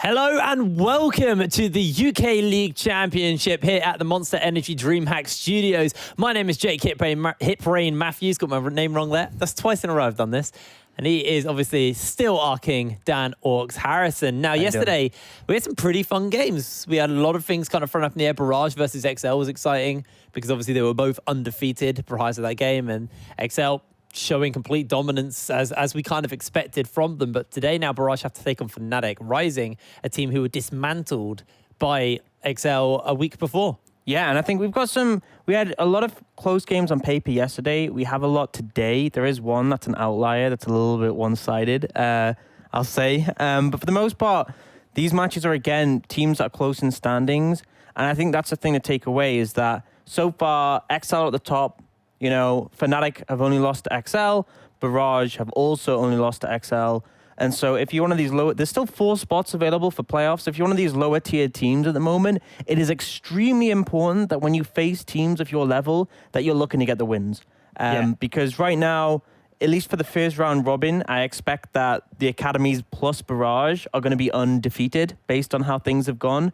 Hello and welcome to the UK League Championship here at the Monster Energy DreamHack Studios. My name is Jake Hiprain Matthews. Got my name wrong there. That's twice in a row I've done this. And he is obviously still our king, Dan Orcs Harrison. Now, yesterday, we had some pretty fun games. We had a lot of things kind of thrown up in the air. Barrage versus XL was exciting because obviously they were both undefeated prior to that game. And XL showing complete dominance as we kind of expected from them. But today now Barrage have to take on Fnatic, Rising, a team who were dismantled by XL a week before. Yeah, and I think we had a lot of close games on paper yesterday. We have a lot today. There is one that's an outlier that's a little bit one-sided, I'll say. But for the most part, these matches are, again, teams that are close in standings. And I think that's the thing to take away is that so far, XL at the top, you know, Fnatic have only lost to XL. Barrage have also only lost to XL. And so if you're one of these lower, there's still 4 spots available for playoffs. If you're one of these lower tier teams at the moment, it is extremely important that when you face teams of your level, that you're looking to get the wins. Because right now, at least for the first round robin, I expect that the academies plus Barrage are going to be undefeated based on how things have gone.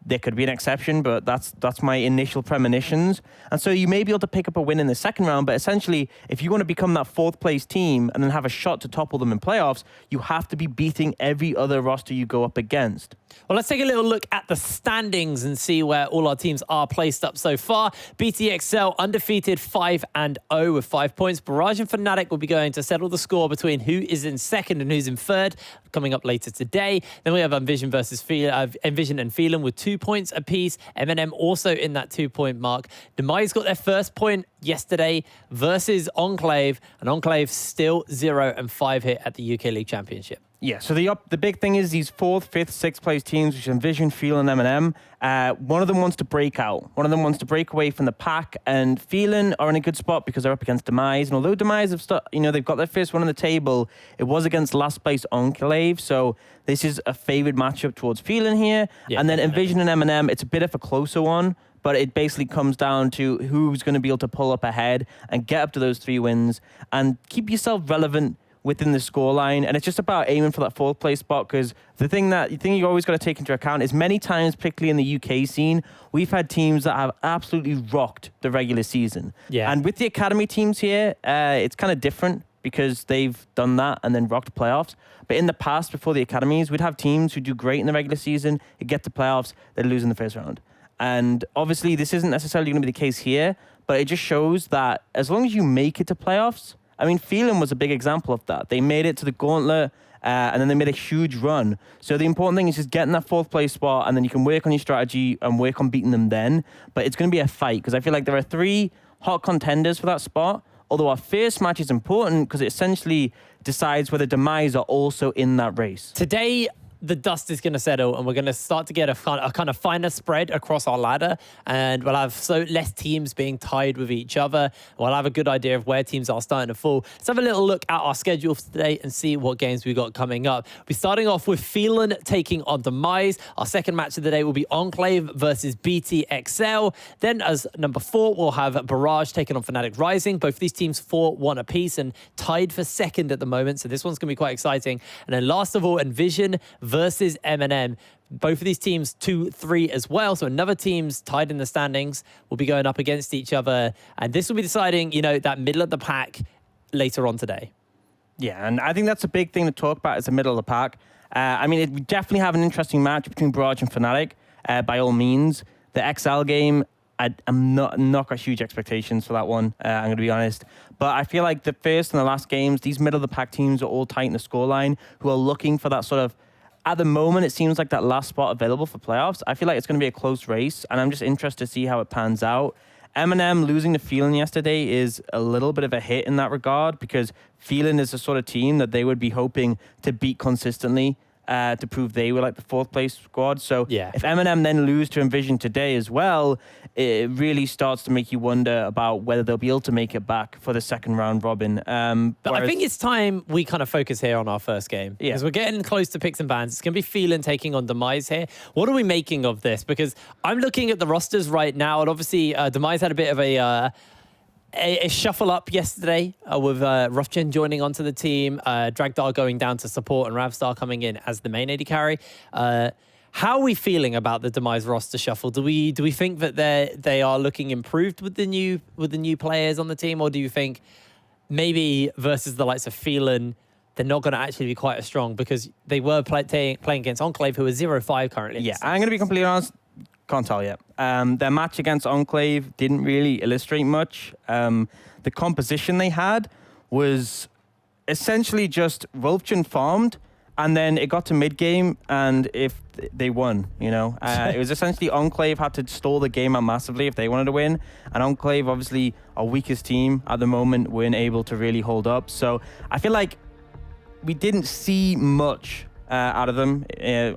There could be an exception, but that's my initial premonitions. And so you may be able to pick up a win in the second round, but essentially, if you want to become that 4th place team and then have a shot to topple them in playoffs, you have to be beating every other roster you go up against. Well, let's take a little look at the standings and see where all our teams are placed up so far. BTXL undefeated 5-0 with 5 points. Barrage and Fnatic will be going to settle the score between who is in second and who's in third, coming up later today. Then we have Envision and Phelan with 2 points apiece. M&M also in that 2-point mark. Demise got their first point yesterday versus Enclave, and Enclave still 0-5 here at the UK League Championship. Yeah, so the big thing is these 4th, 5th, 6th place teams, which are Envision, Phelan, and M&M. One of them wants to break out. One of them wants to break away from the pack, and Phelan are in a good spot because they're up against Demise. And although Demise they've got their first one on the table, it was against last place Enclave. So this is a favored matchup towards Phelan here. Yeah, and then Envision and M&M, it's a bit of a closer one, but it basically comes down to who's going to be able to pull up ahead and get up to those 3 wins and keep yourself relevant within the scoreline. And it's just about aiming for that 4th place spot, because the thing you always got to take into account is many times, particularly in the UK scene, we've had teams that have absolutely rocked the regular season. Yeah. And with the academy teams here, it's kind of different because they've done that and then rocked playoffs. But in the past, before the academies, we'd have teams who do great in the regular season, they get to playoffs, they lose in the first round. And obviously, this isn't necessarily going to be the case here, but it just shows that as long as you make it to playoffs, I mean, Phelan was a big example of that. They made it to the gauntlet, and then they made a huge run. So the important thing is just getting that 4th place spot, and then you can work on your strategy and work on beating them then. But it's going to be a fight, because I feel like there are 3 hot contenders for that spot, although our first match is important because it essentially decides whether Demise are also in that race. Today, the dust is going to settle and we're going to start to get a kind of finer spread across our ladder, and we'll have less teams being tied with each other. We'll have a good idea of where teams are starting to fall. Let's have a little look at our schedule for today and see what games we got coming up. We're starting off with Phelan taking on Demise. Our second match of the day will be Enclave versus BTXL. Then as number 4, we'll have Barrage taking on Fnatic Rising. Both of these teams 4-1 apiece and tied for second at the moment, so this one's going to be quite exciting. And then last of all, Envision versus M&M. Both of these teams 2-3 as well. So another team's tied in the standings will be going up against each other. And this will be deciding, that middle of the pack later on today. Yeah, and I think that's a big thing to talk about is the middle of the pack. We definitely have an interesting match between Barrage and Fnatic, by all means. The XL game, I'm not got huge expectations for that one, I'm going to be honest. But I feel like the first and the last games, these middle of the pack teams are all tight in the scoreline, who are looking for that sort of, at the moment, it seems like that last spot available for playoffs. I feel like it's going to be a close race, and I'm just interested to see how it pans out. M&M losing to Phelan yesterday is a little bit of a hit in that regard, because Phelan is the sort of team that they would be hoping to beat consistently to prove they were like the 4th place squad. So if M&M then lose to Envision today as well, it really starts to make you wonder about whether they'll be able to make it back for the second round robin. But I think it's time we kind of focus here on our first game. Because we're getting close to picks and bans. It's going to be Phelan taking on Demise here. What are we making of this? Because I'm looking at the rosters right now, and obviously Demise had a bit of a a shuffle up yesterday with Rufchen joining onto the team, Dragdar going down to support, and Ravstar coming in as the main AD carry. How are we feeling about the Demise roster shuffle? Do we think that they are looking improved with the new players on the team, or do you think maybe versus the likes of Phelan, they're not going to actually be quite as strong because they were playing against Enclave, who are 0-5 currently? Yeah, I'm going to be completely honest. Can't tell yet. Their match against Enclave didn't really illustrate much. The composition they had was essentially just Wolfchen farmed, and then it got to mid-game, and if they won, it was essentially Enclave had to stall the game out massively if they wanted to win, and Enclave, obviously our weakest team at the moment, weren't able to really hold up. So I feel like we didn't see much out of them,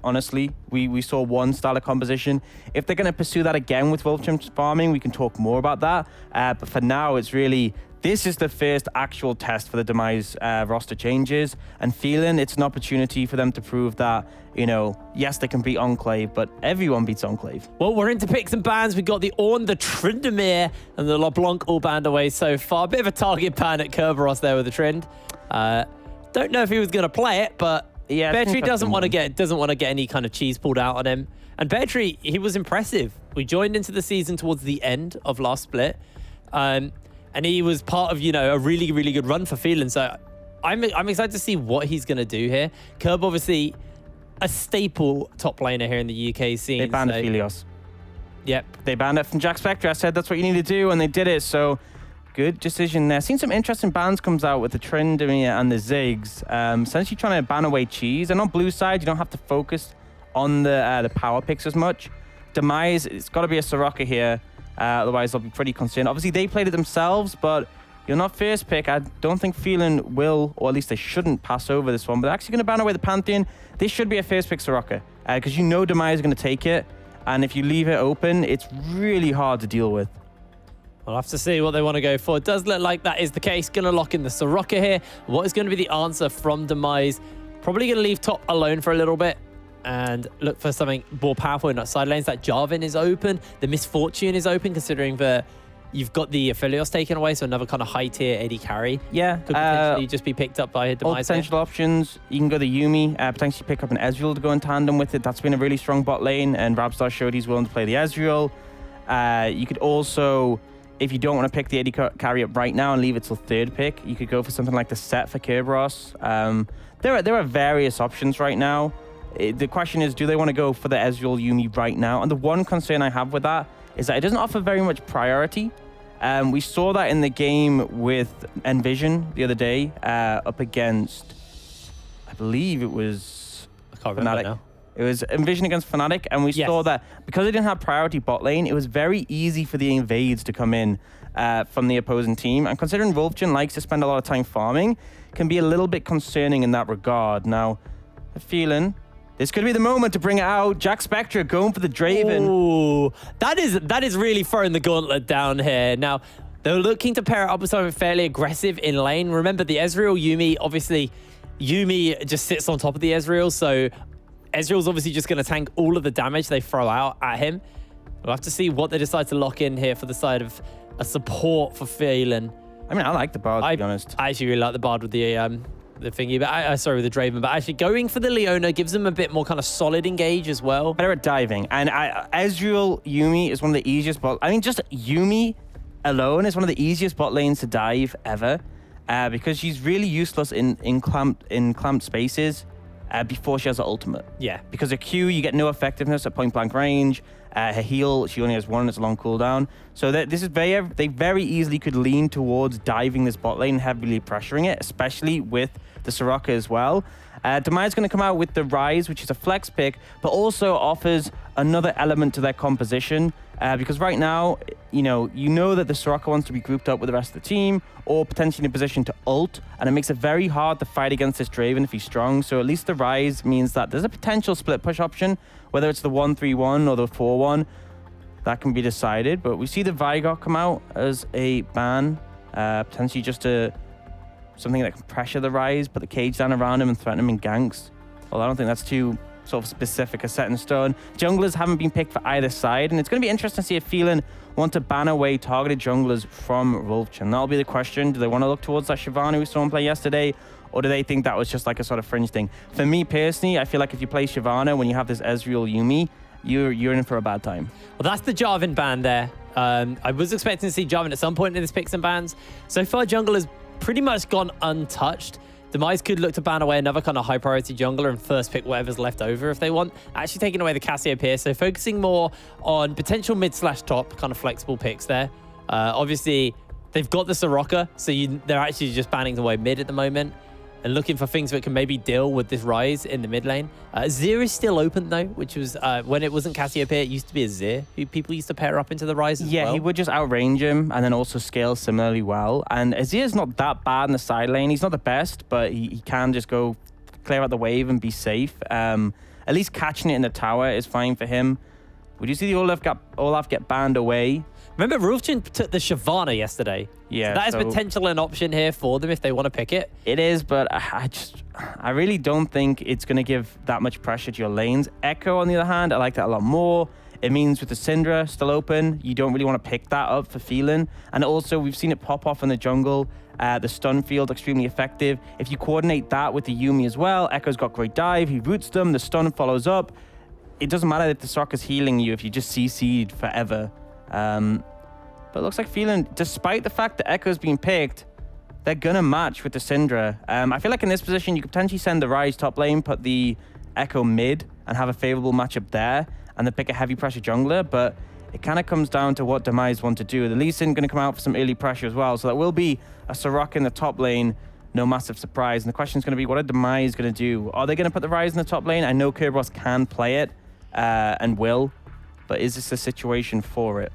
honestly. We saw one style of composition. If they're going to pursue that again with Wolfcham's farming, we can talk more about that. But for now, this is the first actual test for the Demise roster changes. And Phelan, it's an opportunity for them to prove that, yes, they can beat Enclave, but everyone beats Enclave. Well, we're into picks and bans. We've got the Ornn, the Tryndamere, and the LeBlanc all banned away so far. Bit of a target ban at Kerberos there with the Trynd. Don't know if he was going to play it, but yeah, Bear Tree doesn't want to get any kind of cheese pulled out on him. And Bear Tree, he was impressive. We joined into the season towards the end of last split, and he was part of a really, really good run for Phelan. So I'm excited to see what he's going to do here. Kerb, obviously a staple top laner here in the UK scene. They banned Aphelios. Yep, they banned it from Jack Spectre. I said that's what you need to do, and they did it. So good decision there. Seen some interesting bans comes out with the Tryndamere and the Ziggs. Essentially trying to ban away cheese. And on blue side, you don't have to focus on the power picks as much. Demise, it's got to be a Soraka here. Otherwise, they'll be pretty concerned. Obviously, they played it themselves, but you're not first pick. I don't think Phelan will, or at least they shouldn't pass over this one. But they're actually going to ban away the Pantheon. This should be a first pick Soraka, because Demise is going to take it. And if you leave it open, it's really hard to deal with. We'll have to see what they want to go for. It does look like that is the case. Going to lock in the Soraka here. What is going to be the answer from Demise? Probably going to leave top alone for a little bit and look for something more powerful in that side lanes. That Jarvan is open. The Misfortune is open, considering that you've got the Aphelios taken away, so another kind of high-tier AD carry. Yeah. Could potentially just be picked up by Demise. Potential options. You can go the Yuumi, potentially pick up an Ezreal to go in tandem with it. That's been a really strong bot lane, and Rabstar showed he's willing to play the Ezreal. You could also, if you don't want to pick the AD carry up right now and leave it till third pick, you could go for something like the set for Kerberos. There are various options right now. The question is, do they want to go for the Ezreal Yuumi right now? And the one concern I have with that is that it doesn't offer very much priority. We saw that in the game with Envision the other day up against, I believe it was I can't remember now. It was Envision against Fnatic, and we saw that because they didn't have priority bot lane, it was very easy for the invades to come in from the opposing team. And considering Wolfchen likes to spend a lot of time farming, can be a little bit concerning in that regard. Now, Phelan, this could be the moment to bring it out. Jack Spectre going for the Draven. Ooh, that is really throwing the gauntlet down here. Now, they're looking to pair it up with something fairly aggressive in lane. Remember, the Ezreal Yuumi, obviously, Yuumi just sits on top of the Ezreal, so Ezreal's obviously just going to tank all of the damage they throw out at him. We'll have to see what they decide to lock in here for the side of a support for Phelan. I mean, I like the Bard, to be honest. I actually really like the Bard with the thingy, but sorry, with the Draven. But actually going for the Leona gives them a bit more kind of solid engage as well. Better at diving. And Ezreal Yuumi is one of the easiest just Yuumi alone is one of the easiest bot lanes to dive ever, because she's really useless in clamped spaces before she has her ultimate. Yeah. Because her Q, you get no effectiveness at point blank range. Her heal, she only has one, it's a long cooldown. So this is they very easily could lean towards diving this bot lane, heavily pressuring it, especially with the Soraka as well. Demise is going to come out with the Rise, which is a flex pick, but also offers another element to their composition. Because right now, you know that the Soraka wants to be grouped up with the rest of the team, or potentially in a position to ult, and it makes it very hard to fight against this Draven if he's strong. So at least the Rise means that there's a potential split push option, whether it's the 1-3-1 or the 4-1. That can be decided, but we see the Vigor come out as a ban, potentially just something that can pressure the Rise, put the cage down around him and threaten him in ganks. Well, I don't think that's too sort of specific or set in stone. Junglers haven't been picked for either side, and it's going to be interesting to see if Phelan want to ban away targeted junglers from Rolfchen. That'll be the question. Do they want to look towards that Shyvana we saw him play yesterday, or do they think that was just like a sort of fringe thing? For me personally, I feel like if you play Shyvana when you have this Ezreal Yuumi, you're in for a bad time. Well, that's the Jarvan ban there. I was expecting to see Jarvan at some point in this picks and bans. So far, jungle has pretty much gone untouched. Demise could look to ban away another kind of high priority jungler and first pick whatever's left over if they want. Actually taking away the Cassiopeia, so focusing more on potential mid/top kind of flexible picks there. Obviously, they've got the Soraka, so they're actually just banning away mid at the moment and looking for things that can maybe deal with this Rise in the mid lane. Azir is still open though, which was, when it wasn't Cassiopeia, it used to be Azir, who people used to pair up into the Rise as well. Yeah, he would just outrange him and then also scale similarly well. And Azir's not that bad in the side lane. He's not the best, but he can just go clear out the wave and be safe. At least catching it in the tower is fine for him. Would you see the Olaf get banned away? Remember, Rolfchen took the Shyvana yesterday. Yeah, so that is potentially an option here for them if they want to pick it. It is, but I really don't think it's going to give that much pressure to your lanes. Echo, on the other hand, I like that a lot more. It means with the Syndra still open, you don't really want to pick that up for Phelan. And also, we've seen it pop off in the jungle. The stun field, extremely effective. If you coordinate that with the Yuumi as well, Echo's got great dive. He roots them. The stun follows up. It doesn't matter if the Soraka's healing you if you just CC'd forever. But it looks like Phelan, despite the fact that Echo's being picked, they're going to match with the Syndra. I feel like in this position, you could potentially send the Rise top lane, put the Echo mid, and have a favorable matchup there, and then pick a heavy pressure jungler. But it kind of comes down to what Demise want to do. The Lee Sin going to come out for some early pressure as well. So that will be a Soraka in the top lane. No massive surprise. And the question is going to be, what are Demise going to do? Are they going to put the Rise in the top lane? I know Kerberos can play it and will, but is this a situation for it?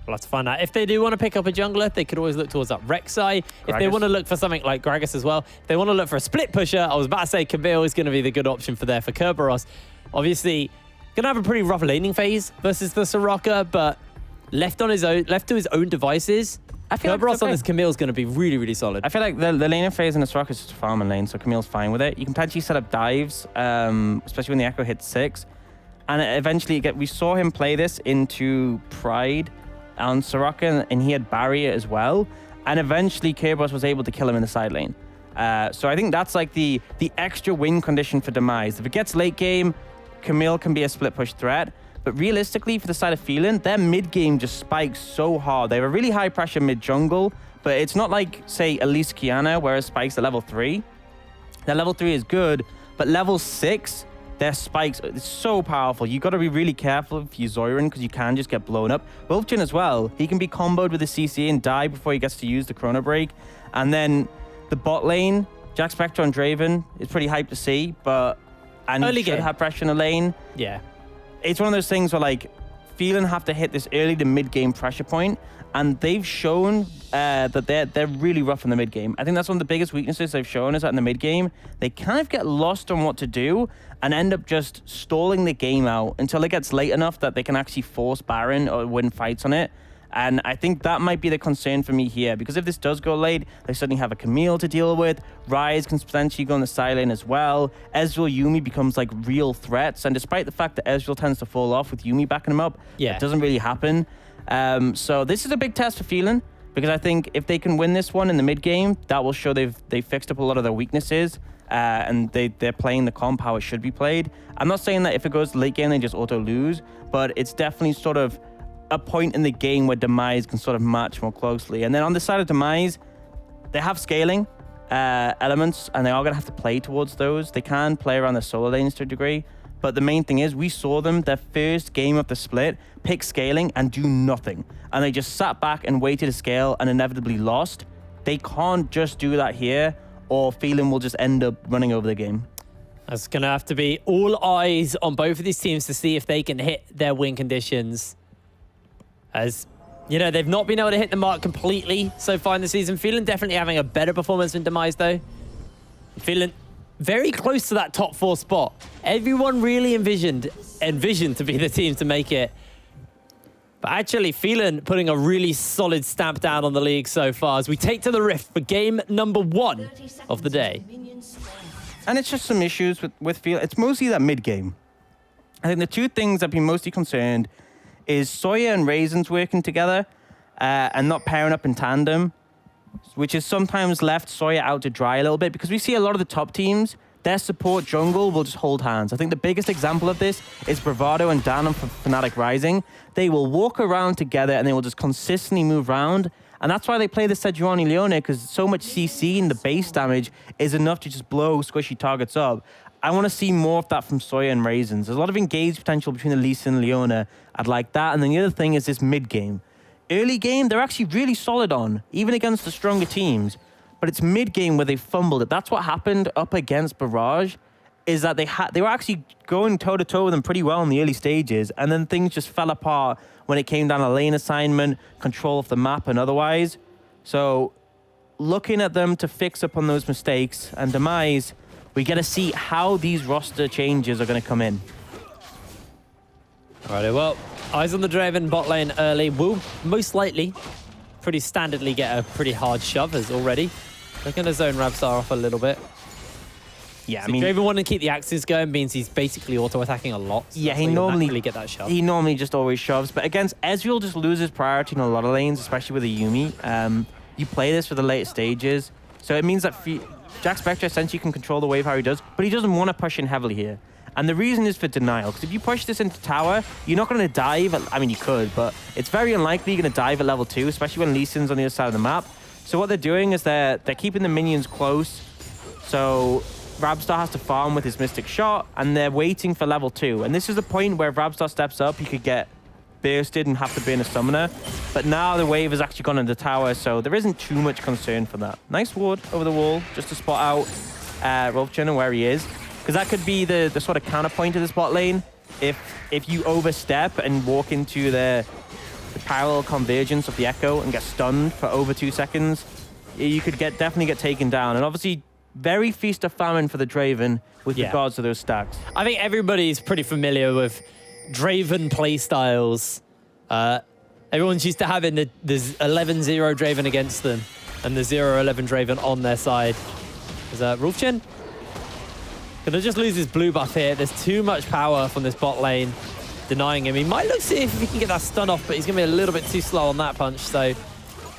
We'll have to find out. If they do want to pick up a jungler, they could always look towards that Rek'Sai. If they want to look for something like Gragas as well, if they want to look for a split pusher, I was about to say Camille is going to be the good option for there for Kerberos. Obviously, going to have a pretty rough laning phase versus the Soraka, but left to his own devices, I feel Kerberos like on this Camille is going to be really, really solid. I feel like the laning phase in the Soraka is just a farming lane, so Camille's fine with it. You can potentially set up dives, especially when the Echo hits 6. And eventually, we saw him play this into Pride on Soraka, and he had barrier as well. And eventually, Kerberos was able to kill him in the side lane. So I think that's like the extra win condition for Demise. If it gets late game, Camille can be a split push threat. But realistically, for the side of Phelan, their mid game just spikes so hard. They have a really high pressure mid jungle, but it's not like, say, Elise Kiana, where it spikes at level 3. Their level 3 is good, but level 6, their spikes, it's so powerful. You got to be really careful if you're Zoran because you can just get blown up. Wolfchen as well. He can be comboed with the CC and die before he gets to use the Chrono Break. And then the bot lane, Jack Spectre on Draven is pretty hyped to see, but you should have pressure in the lane. Yeah. It's one of those things where like Phelan have to hit this early to mid game pressure point, and they've shown that they're really rough in the mid game. I think that's one of the biggest weaknesses they've shown is that in the mid game they kind of get lost on what to do and end up just stalling the game out until it gets late enough that they can actually force Baron or win fights on it. And I think that might be the concern for me here, because if this does go late, they suddenly have a Camille to deal with. Rise can potentially go on the side lane as well. Ezreal, Yuumi becomes like real threats. And despite the fact that Ezreal tends to fall off with Yuumi backing him up, it doesn't really happen. So this is a big test for Phelan, because I think if they can win this one in the mid game, that will show they've fixed up a lot of their weaknesses. And they're playing the comp how it should be played. I'm not saying that if it goes to late game, they just auto lose, but it's definitely sort of a point in the game where Demise can sort of match more closely. And then on the side of Demise, they have scaling elements, and they are going to have to play towards those. They can play around the solo lanes to a degree, but the main thing is we saw them, their first game of the split, pick scaling and do nothing. And they just sat back and waited to scale and inevitably lost. They can't just do that here, or Phelan will just end up running over the game. That's going to have to be all eyes on both of these teams to see if they can hit their win conditions. As, you know, they've not been able to hit the mark completely so far in the season. Phelan definitely having a better performance than Demise, though. Phelan very close to that top 4 spot. Everyone really envisioned to be the team to make it. But actually, Phelan putting a really solid stamp down on the league so far as we take to the Rift for game number 1 of the day. And it's just some issues with Phelan. It's mostly that mid game. I think the two things I'd be mostly concerned is Sawyer and Raisins working together and not pairing up in tandem, which has sometimes left Sawyer out to dry a little bit, because we see a lot of the top teams, their support jungle will just hold hands. I think the biggest example of this is Bravado and Dan from Fnatic Rising. They will walk around together and they will just consistently move around. And that's why they play the Sejuani Leona, because so much CC and the base damage is enough to just blow squishy targets up. I want to see more of that from Sawyer and Raisins. There's a lot of engaged potential between Elise and Leona. I'd like that. And then the other thing is this mid game. Early game, they're actually really solid on, even against the stronger teams. But it's mid-game where they fumbled it. That's what happened up against Barrage, is that they were actually going toe-to-toe with them pretty well in the early stages, and then things just fell apart when it came down to lane assignment, control of the map, and otherwise. So looking at them to fix up on those mistakes, and Demise, we get to see how these roster changes are going to come in. Alrighty, well, eyes on the Draven bot lane early. Will most likely pretty standardly get a pretty hard shove as already. They're going to zone Rabstar off a little bit. Yeah, I mean, Draven wanting to keep the axes going means he's basically auto-attacking a lot. So yeah, he normally get that shove. He normally just always shoves, but against Ezreal just loses priority in a lot of lanes, especially with a Yuumi. You play this for the late stages, so it means that Jack Spectre essentially can control the wave how he does, but he doesn't want to push in heavily here. And the reason is for denial, because if you push this into tower, you're not going to dive. I mean, you could, but it's very unlikely you're going to dive at level 2, especially when Lee Sin's on the other side of the map. So what they're doing is they're keeping the minions close. So Rabstar has to farm with his Mystic Shot, and they're waiting for level 2. And this is the point where if Rabstar steps up, he could get bursted and have to burn a summoner. But now the wave has actually gone into the tower, so there isn't too much concern for that. Nice ward over the wall, just to spot out Rolfchen and where he is. Because that could be the sort of counterpoint to this bot lane. If you overstep and walk into the parallel convergence of the Echo and get stunned for over 2 seconds, you could definitely get taken down. And obviously, very feast or famine for the Draven with regards to those stacks. I think everybody's pretty familiar with Draven playstyles. Everyone's used to having the 11-0 Draven against them and the 0-11 Draven on their side. Is that Rolfchen? Gonna just lose his blue buff here. There's too much power from this bot lane denying him. He might look to see if he can get that stun off, but he's gonna be a little bit too slow on that punch. So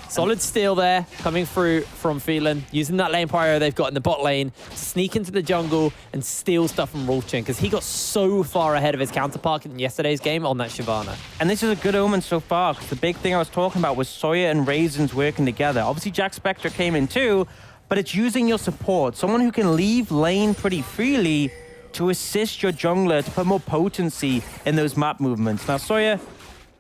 solid steal there coming through from Phelan, using that lane pyro they've got in the bot lane to sneak into the jungle and steal stuff from Rolfchen, because he got so far ahead of his counterpart in yesterday's game on that Shyvana. And this is a good omen so far, because the big thing I was talking about was Sawyer and Raisins working together. Obviously Jack Spectre came in too, but it's using your support, someone who can leave lane pretty freely to assist your jungler to put more potency in those map movements. Now, Sawyer,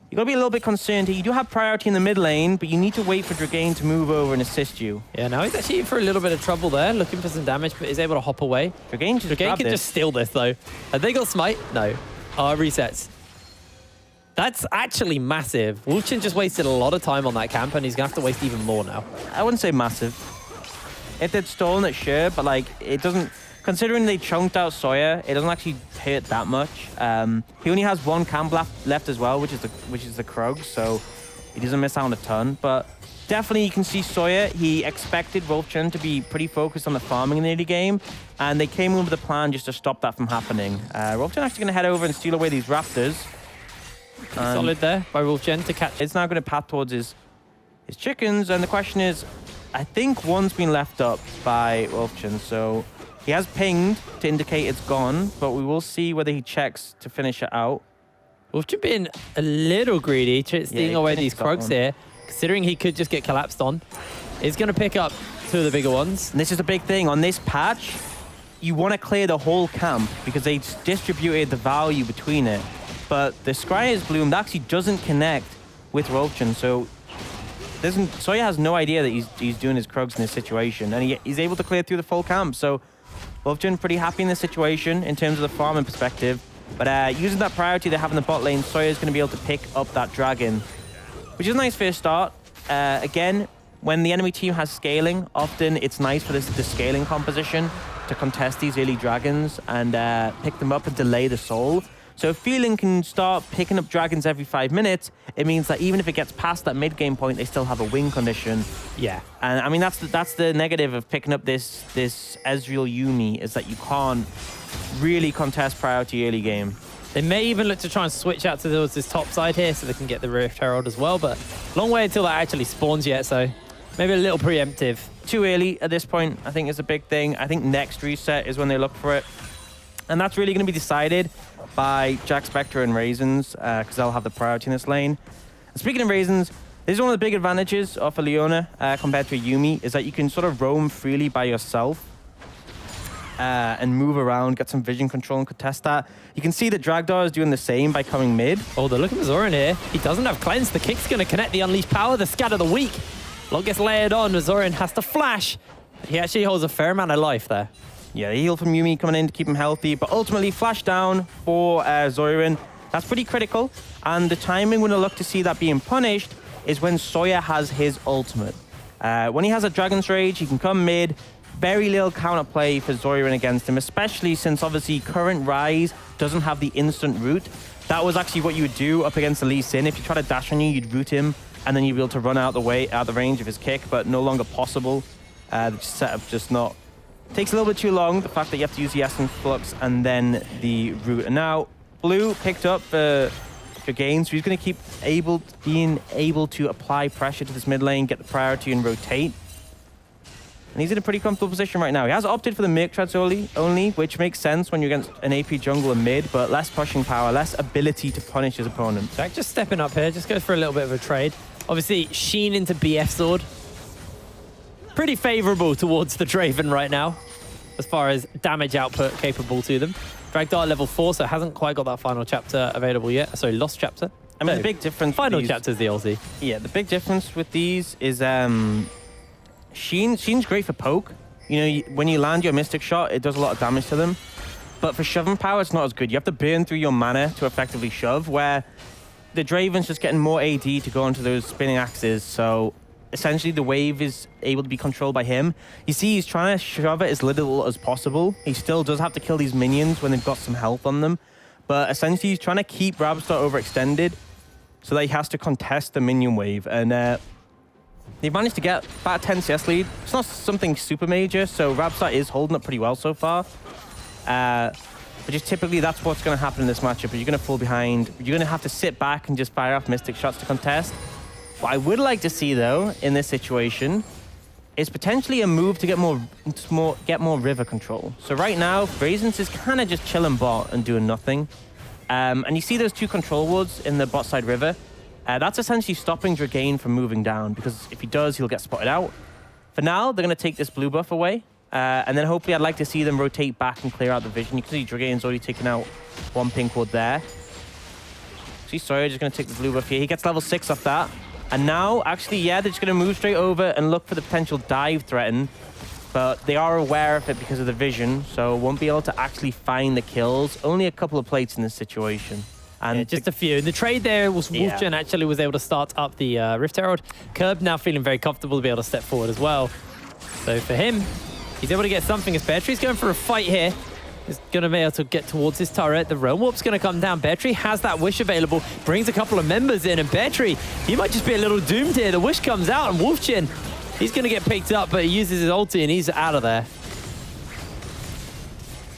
you gotta be a little bit concerned here. You do have priority in the mid lane, but you need to wait for Dragain to move over and assist you. Yeah, now he's actually in for a little bit of trouble there, looking for some damage, but he's able to hop away. Dragain can just steal this, though. Have they got smite? No. Resets. That's actually massive. Wolfchen just wasted a lot of time on that camp, and he's gonna have to waste even more now. I wouldn't say massive. If they'd stolen it, sure, but like it doesn't. Considering they chunked out Sawyer, it doesn't actually hurt that much. He only has one camp left as well, which is the Krug, so he doesn't miss out on a ton. But definitely you can see Sawyer. He expected Rolfchen to be pretty focused on the farming in the early game, and they came in with a plan just to stop that from happening. Rolfchen actually going to head over and steal away these Raptors. Solid there by Rolfchen to catch. It's now going to path towards his chickens, and the question is, I think one's been left up by Rolfchen, so he has pinged to indicate it's gone, but we will see whether he checks to finish it out. Wolfchen being a little greedy, stealing away these Krugs here, considering he could just get collapsed on. He's going to pick up two of the bigger ones. And this is a big thing. On this patch, you want to clear the whole camp because they distributed the value between it. But the Scryer's Bloom actually doesn't connect with Rolfchen, so Sawyer has no idea that he's doing his Krugs in this situation, and he's able to clear through the full camp. So Rolfchen pretty happy in this situation in terms of the farming perspective. But using that priority they have in the bot lane, Sawyer's going to be able to pick up that dragon, which is a nice first start. Again, when the enemy team has scaling, often it's nice for the scaling composition to contest these early dragons and pick them up and delay the soul. So if Phelan can start picking up dragons every 5 minutes, it means that even if it gets past that mid-game point, they still have a win condition. Yeah. And I mean, that's the negative of picking up this Ezreal Yuumi, is that you can't really contest priority early game. They may even look to try and switch out towards this top side here so they can get the Rift Herald as well, but long way until that actually spawns yet, so maybe a little preemptive. Too early at this point, I think, is a big thing. I think next reset is when they look for it. And that's really going to be decided by Jack Spectre and Raisins, because they'll have the priority in this lane. And speaking of Raisins, this is one of the big advantages of a Leona compared to a Yuumi, is that you can sort of roam freely by yourself and move around, get some vision control and contest that. You can see that Dragdar is doing the same by coming mid. Oh, they're looking for Zoran here. He doesn't have cleanse. The kick's going to connect the unleashed power, the scatter the weak. Lot gets layered on. Zoran has to flash. He actually holds a fair amount of life there. Yeah, the heal from Yuumi coming in to keep him healthy, but ultimately flash down for Zoran. That's pretty critical. And the timing when I look to see that being punished is when Sawyer has his ultimate. When he has a Dragon's Rage, he can come mid. Very little counterplay for Zoran against him, especially since obviously current Rise doesn't have the instant root. That was actually what you would do up against the Lee Sin. If you try to dash on you, you'd root him, and then you'd be able to run out the range of his kick, but no longer possible. The setup just not... Takes a little bit too long, the fact that you have to use the Essence Flux and then the root. And now, Blue picked up for gains, so he's going to keep being able to apply pressure to this mid lane, get the priority and rotate. And he's in a pretty comfortable position right now. He has opted for the Merc Treads only, which makes sense when you're against an AP jungler mid, but less pushing power, less ability to punish his opponent. Jack just stepping up here, just goes for a little bit of a trade. Obviously, Sheen into BF Sword. Pretty favorable towards the Draven right now, as far as damage output capable to them. Dragdar level 4, so hasn't quite got that final chapter available yet. Sorry, lost chapter. I mean, the big difference... Final chapter is the ulti. Yeah, the big difference with these is... Sheen's great for poke. You know, when you land your Mystic Shot, it does a lot of damage to them. But for shoving power, it's not as good. You have to burn through your mana to effectively shove, where the Draven's just getting more AD to go onto those spinning axes. So essentially, the wave is able to be controlled by him. You see, he's trying to shove it as little as possible. He still does have to kill these minions when they've got some health on them. But essentially, he's trying to keep Rabstar overextended so that he has to contest the minion wave. And they've managed to get about a 10 CS lead. It's not something super major, so Rabstar is holding up pretty well so far. But just typically, that's what's going to happen in this matchup. You're going to fall behind. You're going to have to sit back and just fire off Mystic Shots to contest. What I would like to see, though, in this situation, is potentially a move to get more river control. So right now, Raisins is kind of just chilling bot and doing nothing. And you see those two control wards in the bot side river. That's essentially stopping Dragain from moving down, because if he does, he'll get spotted out. For now, they're going to take this blue buff away. And then hopefully I'd like to see them rotate back and clear out the vision. You can see Dragain's already taken out one pink ward there. See Sawyer just going to take the blue buff here. He gets level 6 off that. And now, actually, yeah, they're just going to move straight over and look for the potential dive threaten. But they are aware of it because of the vision, so won't be able to actually find the kills. Only a couple of plates in this situation. And yeah, just a few. The trade there was Wolfgen actually was able to start up the Rift Herald. Curb now feeling very comfortable to be able to step forward as well. So for him, he's able to get something as Beartree's going for a fight here. He's going to be able to get towards his turret. The Realm Warp's going to come down. Beartree has that Wish available, brings a couple of members in, and Beartree, he might just be a little doomed here. The Wish comes out, and Wolfgen, he's going to get picked up, but he uses his ulti, and he's out of there.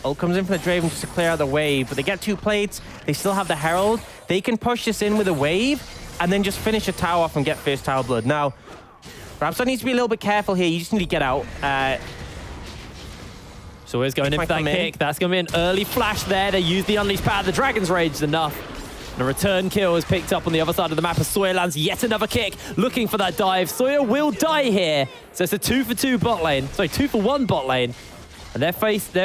Ult comes in from the Draven just to clear out the wave, but they get 2 plates. They still have the Herald. They can push this in with a wave, and then just finish a tower off and get first tower blood. Now, Rabstar needs to be a little bit careful here. You just need to get out. So he's going in for that kick. That's going to be an early flash there. They use the Unleashed Power. The Dragon's Rage is enough. And a return kill is picked up on the other side of the map as Sawyer lands yet another kick, looking for that dive. Sawyer will die here. So it's a 2-for-2 bot lane. Sorry, 2-for-1 bot lane. And they're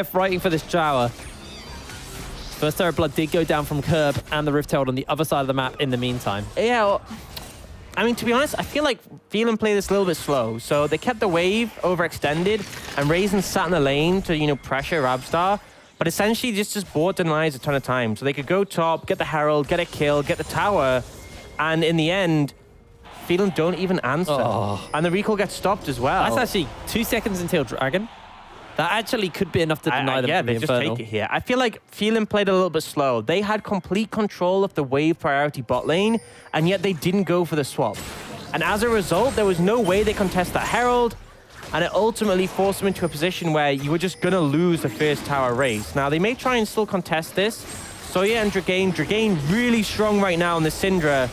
fighting for this tower. First Terror Blood did go down from Curb and the Rift Herald on the other side of the map in the meantime. Yeah, well, I mean, to be honest, I feel like Phelan played this a little bit slow. So they kept the wave overextended, and Raisin sat in the lane to, you know, pressure Rabstar. But essentially, just bought Demise a ton of time. So they could go top, get the Herald, get a kill, get the tower, and in the end, Phelan don't even answer. Oh. And the recall gets stopped as well. That's actually 2 seconds until Dragon. That actually could be enough to deny them. Yeah, they just take it here. I feel like Phelan played a little bit slow. They had complete control of the wave priority bot lane, and yet they didn't go for the swap. And as a result, there was no way they contest that Herald, and it ultimately forced them into a position where you were just going to lose the first tower race. Now, they may try and still contest this, Soya and Dragain. Dragain really strong right now on the Syndra.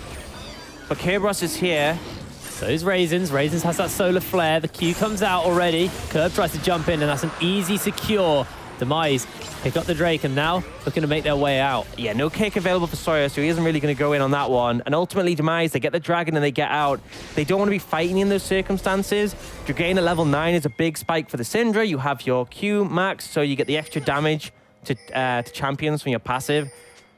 But Kerberos is here. So is Raisins. Raisins has that solar flare. The Q comes out already. Curb tries to jump in, and that's an easy, secure Demise. Pick up the Drake, and now looking to make their way out. Yeah, no kick available for Soya, so he isn't really going to go in on that one. And ultimately, Demise, they get the Dragon and they get out. They don't want to be fighting in those circumstances. Dragain at level 9 is a big spike for the Syndra. You have your Q max, so you get the extra damage to champions from your passive.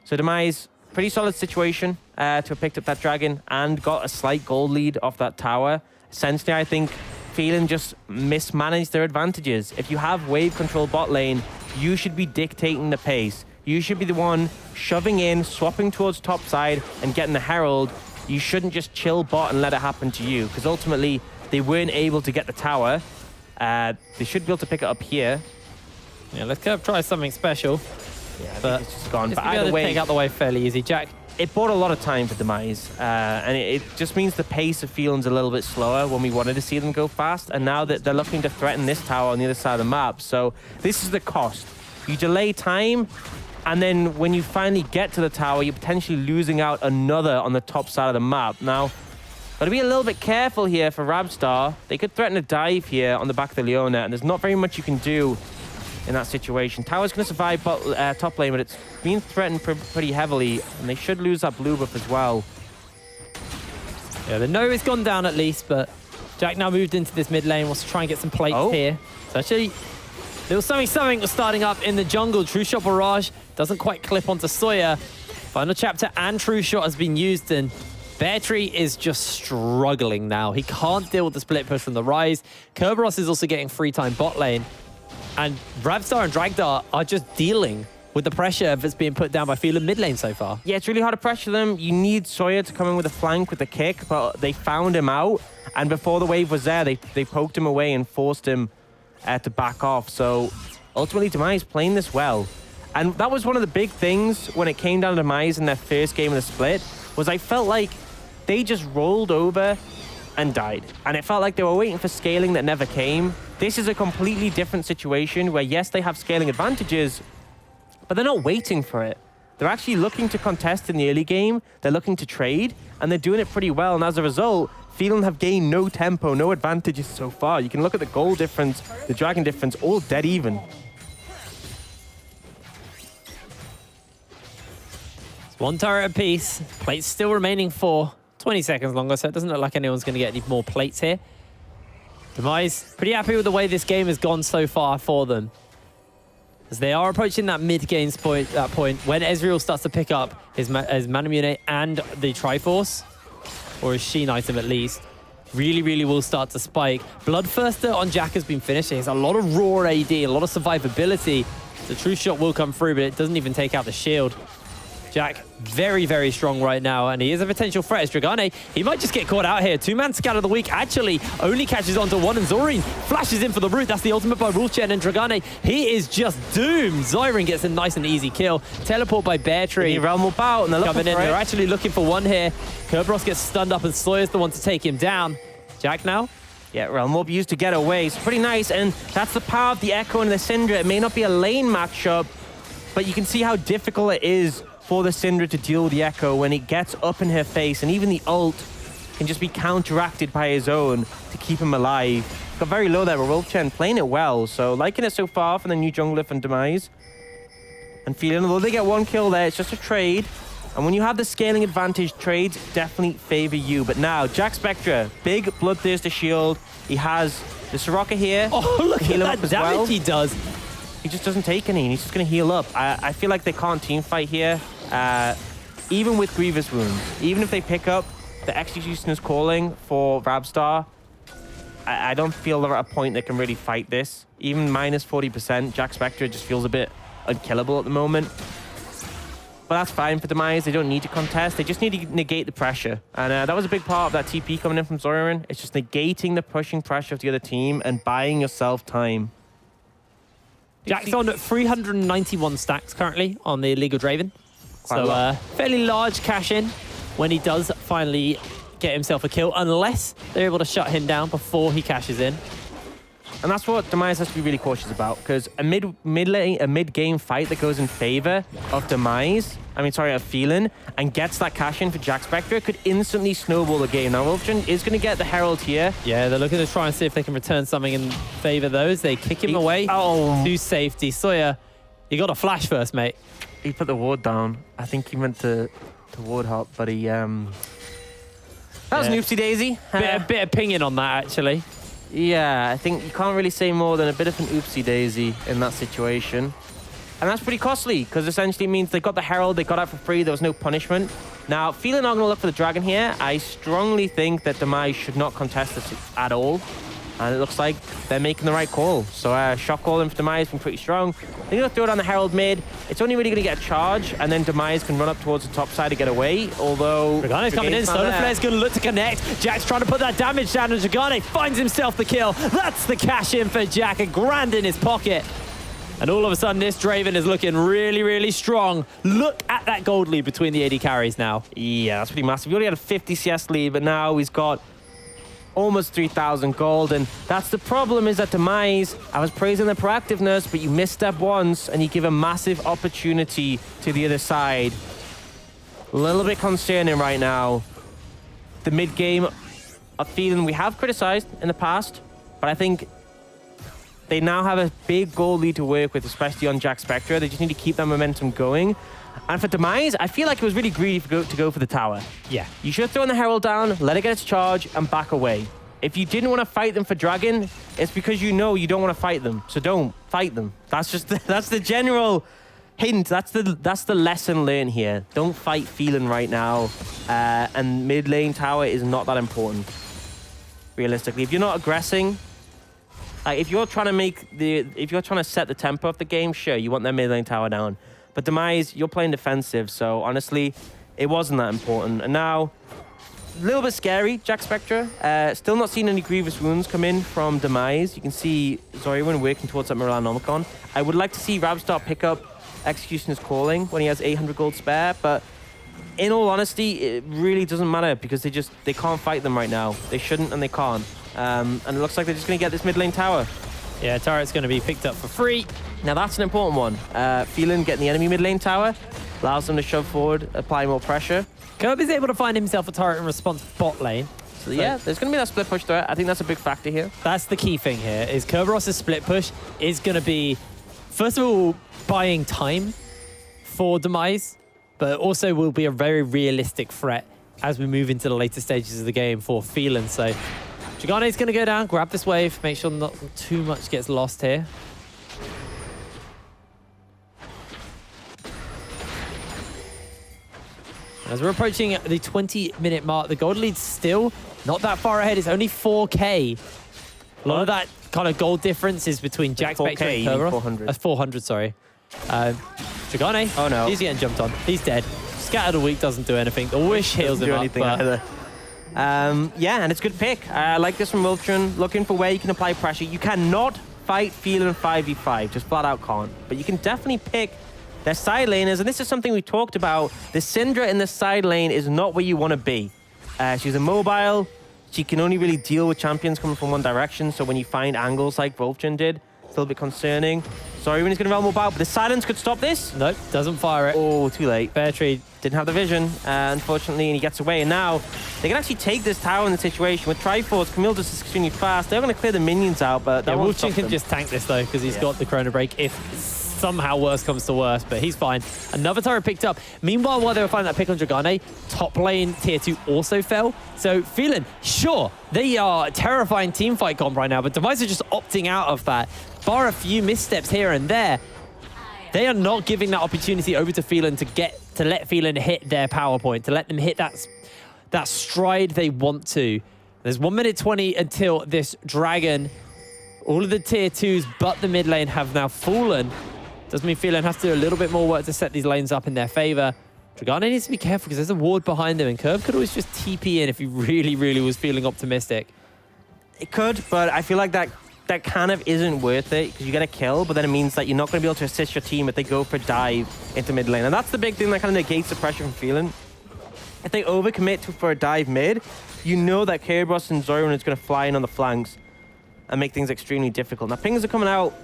So Demise, pretty solid situation to have picked up that Dragon and got a slight gold lead off that tower. Essentially, I think Phelan just mismanaged their advantages. If you have wave control bot lane, you should be dictating the pace. You should be the one shoving in, swapping towards top side, and getting the Herald. You shouldn't just chill bot and let it happen to you, because ultimately they weren't able to get the tower. They should be able to pick it up here. Yeah, let's try something special. Yeah, but it's just gone. But either to way, take out the way fairly easy. Jack, it bought a lot of time for Demise, and it just means the pace of Phelan's a little bit slower when we wanted to see them go fast, and now that they're looking to threaten this tower on the other side of the map. So this is the cost. You delay time, and then when you finally get to the tower, you're potentially losing out another on the top side of the map. Now, gotta be a little bit careful here for Rabstar. They could threaten a dive here on the back of the Leona, and there's not very much you can do in that situation. Tower's going to survive top lane, but it's being threatened pretty heavily, and they should lose that blue buff as well. Yeah, the No is gone down at least, but Jack now moved into this mid lane, wants to try and get some plates here. So actually, there was something was starting up in the jungle. True Shot Barrage doesn't quite clip onto Soya. Final chapter and True Shot has been used, and Bear Tree is just struggling now. He can't deal with the split push from the Rise. Kerberos is also getting free time bot lane. And Rabstar and Dragdar are just dealing with the pressure that's being put down by Phelan mid lane so far. Yeah, it's really hard to pressure them. You need Soya to come in with a flank with the kick, but they found him out. And before the wave was there, they poked him away and forced him to back off. So ultimately, Demise playing this well. And that was one of the big things when it came down to Demise in their first game of the split, was I felt like they just rolled over and died. And it felt like they were waiting for scaling that never came. This is a completely different situation where, yes, they have scaling advantages, but they're not waiting for it. They're actually looking to contest in the early game. They're looking to trade, and they're doing it pretty well. And as a result, Phelan have gained no tempo, no advantages so far. You can look at the gold difference, the dragon difference, all dead even. It's one turret apiece. Plates still remaining for 20 seconds longer, so it doesn't look like anyone's going to get any more plates here. Demise pretty happy with the way this game has gone so far for them, as they are approaching that mid-game point, when Ezreal starts to pick up his Manamune and the Triforce, or his Sheen item at least. Really will start to spike. Bloodthirster on Jack has been finished. He has a lot of raw AD, a lot of survivability. The True Shot will come through, but it doesn't even take out the shield. Jack, very strong right now, and he is a potential threat as Dragane. He might just get caught out here. Two-man scout of the week actually only catches onto one, and Zorin flashes in for the root. That's the ultimate by Wolfchen, and Dragane, he is just doomed. Zyron gets a nice and easy kill. Teleport by Bear Tree. Realm will bow, and they're coming in. They're actually looking for one here. Kerberos gets stunned up, and Soya's the one to take him down. Jack now. Yeah, Realm will be used to get away. It's pretty nice, and that's the power of the Echo and the Syndra. It may not be a lane matchup, but you can see how difficult it is for the Syndra to deal with the Echo when it gets up in her face, and even the ult can just be counteracted by his own to keep him alive. Got very low there, but Wolfchen playing it well, so liking it so far from the new jungler from Demise. And Phelan, although they get one kill there, it's just a trade. And when you have the scaling advantage, trades definitely favor you. But now, Jack Spectra, big Bloodthirster shield. He has the Soraka here. Oh, look at that damage he does. He just doesn't take any, and he's just going to heal up. I feel like they can't team fight here. Even with Grievous Wounds, even if they pick up the Executioner's Calling for Rabstar, I don't feel they're at a point that can really fight this. Even minus 40%, Jack Spectre just feels a bit unkillable at the moment. But that's fine for Demise. They don't need to contest. They just need to negate the pressure. And that was a big part of that TP coming in from Zorin. It's just negating the pushing pressure of the other team and buying yourself time. Jack's on 391 stacks currently on the League of Draven. So fairly large cash in when he does finally get himself a kill, unless they're able to shut him down before he cashes in. And that's what Demise has to be really cautious about, because a mid-game fight that goes in favor of of Phelan, and gets that cash in for Jack Spectre could instantly snowball the game. Now, Wolfgen is going to get the Herald here. Yeah, they're looking to try and see if they can return something in favor of those. They kick him away to safety. Sawyer, you got a flash first, mate. He put the ward down. I think he meant to ward hop, but he... That was an oopsie daisy. Bit of pinging on that, actually. Yeah, I think you can't really say more than a bit of an oopsie daisy in that situation. And that's pretty costly, because essentially it means they got the Herald, they got out for free, there was no punishment. Now, Phelan are going to look for the Dragon here. I strongly think that Demise should not contest this at all. And it looks like they're making the right call. So shot call in for Demise has been pretty strong. They're going to throw down the Herald mid. It's only really going to get a charge, and then Demise can run up towards the top side to get away, although... Dragane's coming in, Solar Flare's going to look to connect. Jack's trying to put that damage down, and Dragane finds himself the kill. That's the cash in for Jack, $1,000 in his pocket. And all of a sudden, this Draven is looking really, really strong. Look at that gold lead between the AD carries now. Yeah, that's pretty massive. He already had a 50 CS lead, but now he's got almost 3,000 gold, and that's the problem, is that Demise, I was praising their proactiveness, but you misstep once and you give a massive opportunity to the other side. A little bit concerning right now. The mid-game of Phelan we have criticized in the past, but I think they now have a big gold lead to work with, especially on Jack Spectre. They just need to keep that momentum going. And for Demise, I feel like it was really greedy to go for the tower. Yeah. You should have thrown the Herald down, let it get its charge, and back away. If you didn't want to fight them for Dragon, it's because you know you don't want to fight them. So don't fight them. That's just that's the general hint. That's the lesson learned here. Don't fight Phelan right now. And mid lane tower is not that important. Realistically, if you're not aggressing, if you're trying to set the tempo of the game, sure, you want their mid lane tower down. But Demise, you're playing defensive, so honestly, it wasn't that important. And now, a little bit scary, Jack Spectre. Still not seeing any grievous wounds come in from Demise. You can see Zoyrin working towards that Morale-Nomicon. I would like to see Rabstar pick up Executioner's Calling when he has 800 gold spare, but in all honesty, it really doesn't matter because they can't fight them right now. They shouldn't and they can't. And it looks like they're just going to get this mid lane tower. Yeah, turret's going to be picked up for free. Now that's an important one. Phelan getting the enemy mid lane tower allows them to shove forward, apply more pressure. Curb is able to find himself a turret in response bot lane. So yeah, there's going to be that split push threat. I think that's a big factor here. That's the key thing here, is Kerberos's split push is going to be, first of all, buying time for Demise, but also will be a very realistic threat as we move into the later stages of the game for Phelan. So Dragane's going to go down, grab this wave, make sure not too much gets lost here. As we're approaching the 20-minute mark, the gold lead's still not that far ahead. It's only 4K. A lot of that kind of gold difference is between Jack Spectre and Kerberos. 400. That's 400, sorry. Dragane. Oh, no. He's getting jumped on. He's dead. Scattered a week doesn't do anything. The wish heals him up. But yeah, and it's a good pick. I like this from Wiltron. Looking for where you can apply pressure. You cannot fight Phelan 5v5. Just flat out can't. But you can definitely pick their side laners, and this is something we talked about. The Syndra in the side lane is not where you want to be. She's immobile. She can only really deal with champions coming from one direction, so when you find angles like Wolfgen did, it's a little bit concerning. Sorry when he's going to run mobile, but the silence could stop this. Nope, doesn't fire it. Oh, too late. Fair trade. Didn't have the vision, unfortunately, and he gets away. And now they can actually take this tower in the situation with Triforce. Camille just is extremely fast. They're going to clear the minions out, but that won't stop Wolfgen can them. just tank this, though, because he's got the Chrono Break if somehow worse comes to worse, but he's fine. Another turret picked up. Meanwhile, while they were finding that pick on Dragane, top lane tier 2 also fell. So Phelan, sure, they are terrifying teamfight comp right now, but Demise are just opting out of that. Bar a few missteps here and there, they are not giving that opportunity over to Phelan to let Phelan hit their power point, to let them hit that stride they want to. There's 1 minute 20 until this Dragon. All of the tier 2s but the mid lane have now fallen. Does mean Phelan has to do a little bit more work to set these lanes up in their favor. Dragane needs to be careful because there's a ward behind him, and Curve could always just TP in if he really, really was feeling optimistic. It could, but I feel like that kind of isn't worth it because you get a kill, but then it means that you're not going to be able to assist your team if they go for a dive into mid lane. And that's the big thing that kind of negates the pressure from Phelan. If they overcommit for a dive mid, you know that Kerberos and Zoyrin is going to fly in on the flanks. and make things extremely difficult. Now, pings are coming out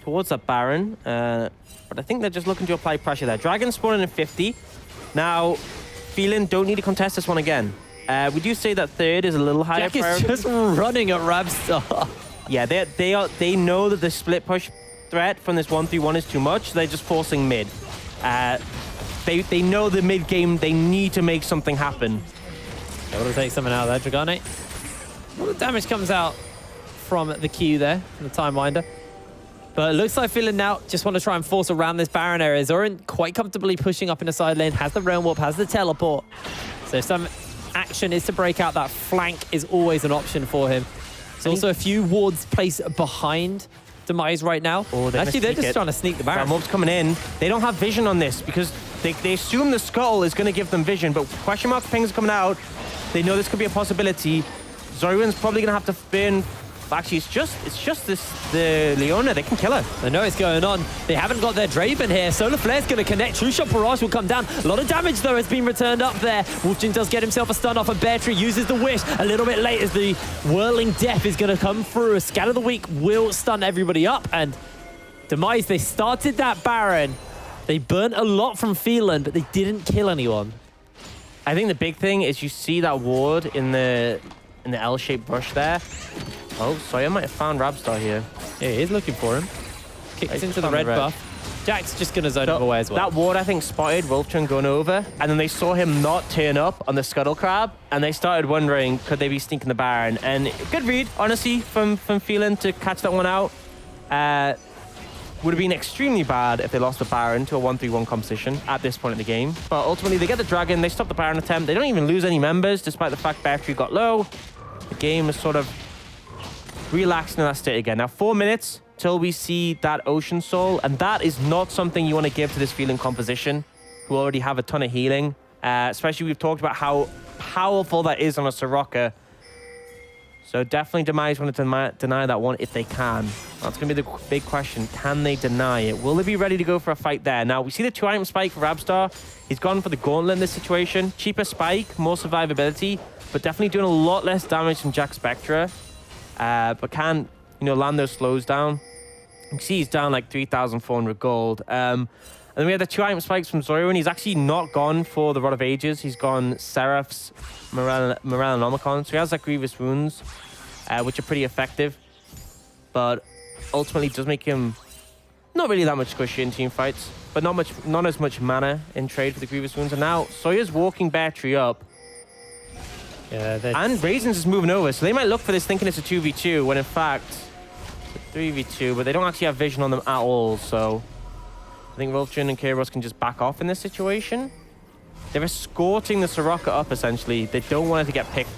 towards that Baron, but I think they're just looking to apply pressure there. Dragon spawning in 50. Now, Phelan don't need to contest this one again. We do say that third is a little higher Jack is priority. just running at Rabstar. Yeah, they know that the split push threat from this 1-3-1 is too much. So they're just forcing mid. They know the mid game. They need to make something happen. Able to take something out there, Dragane. A lot of damage comes out from the Q there, from the Time Winder. But it looks like Phelan now just want to try and force around this Baron area. Zoran quite comfortably pushing up in the side lane, has the Realm Warp, has the teleport. So if some action is to break out, that flank is always an option for him. There's also a few wards placed behind Demise right now. Oh, actually, they're just trying to sneak the Baron. Realm Warp's coming in. They don't have vision on this because they assume the Scuttle is going to give them vision, but question mark pings are coming out. They know this could be a possibility. Zoran's probably going to have to burn. Actually, it's just the Leona. They can kill her. They know it's going on. They haven't got their Draven here. Solar Flare's going to connect. True Shot Barrage will come down. A lot of damage, though, has been returned up there. Wolfjin does get himself a stun off, and Bear Tree uses the Wish. A little bit late as the Whirling Death is going to come through. A Scatter of the Weak will stun everybody up. And Demise, they started that Baron. They burnt a lot from Phelan, but they didn't kill anyone. I think the big thing is you see that ward in the L-shaped bush there. Oh, Sawyer might have found Rabstar here. Yeah, he is looking for him. Kicks into the red buff. Jack's just going to zone him away as well. That ward, I think, spotted Wolfton going over, and then they saw him not turn up on the Scuttle Crab, and they started wondering, could they be sneaking the Baron? And good read, honestly, from Phelan to catch that one out. Would have been extremely bad if they lost the Baron to a 1-3-1 composition at this point in the game. But ultimately, they get the Dragon, they stop the Baron attempt. They don't even lose any members, despite the fact Battery got low. The game is sort of relaxing in that state again. Now, 4 minutes till we see that Ocean Soul, and that is not something you want to give to this Phelan composition, who already have a ton of healing. Especially, we've talked about how powerful that is on a Soraka. So definitely Demise want to deny that one if they can. That's going to be the big question. Can they deny it? Will they be ready to go for a fight there? Now, we see the 2-item spike for Rabstar. He's gone for the Gauntlet in this situation. Cheaper spike, more survivability, but definitely doing a lot less damage than Jack Spectra. But can, land those slows down. You can see he's down like 3,400 gold. And then we have the 2-item spikes from Zoran. He's actually not gone for the Rod of Ages. He's gone Seraph's Morellonomicon. So he has like Grievous Wounds, which are pretty effective. But ultimately does make him not really that much squishy in team fights, but not as much mana in trade for the Grievous Wounds. And now Sawyer's walking Battery up. Yeah, and Raisins is moving over, so they might look for this thinking it's a 2v2, when in fact it's a 3v2, but they don't actually have vision on them at all, so I think Wolfjin and Kairos can just back off in this situation. They're escorting the Soraka up, essentially. They don't want it to get picked.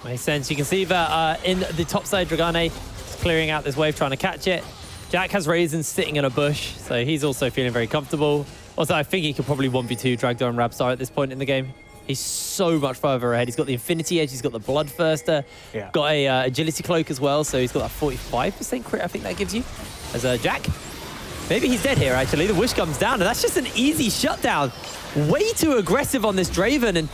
Makes sense. You can see that in the top side, Dragane is clearing out this wave, trying to catch it. Jack has Raisins sitting in a bush, so he's also feeling very comfortable. Also, I think he could probably 1v2 Dragdor and Rabstar at this point in the game. He's so much further ahead. He's got the Infinity Edge, he's got the Bloodthirster, got a Agility Cloak as well, so he's got that 45% crit, I think that gives you, as Jack. Maybe he's dead here, actually. The Wish comes down, and that's just an easy shutdown. Way too aggressive on this Draven, and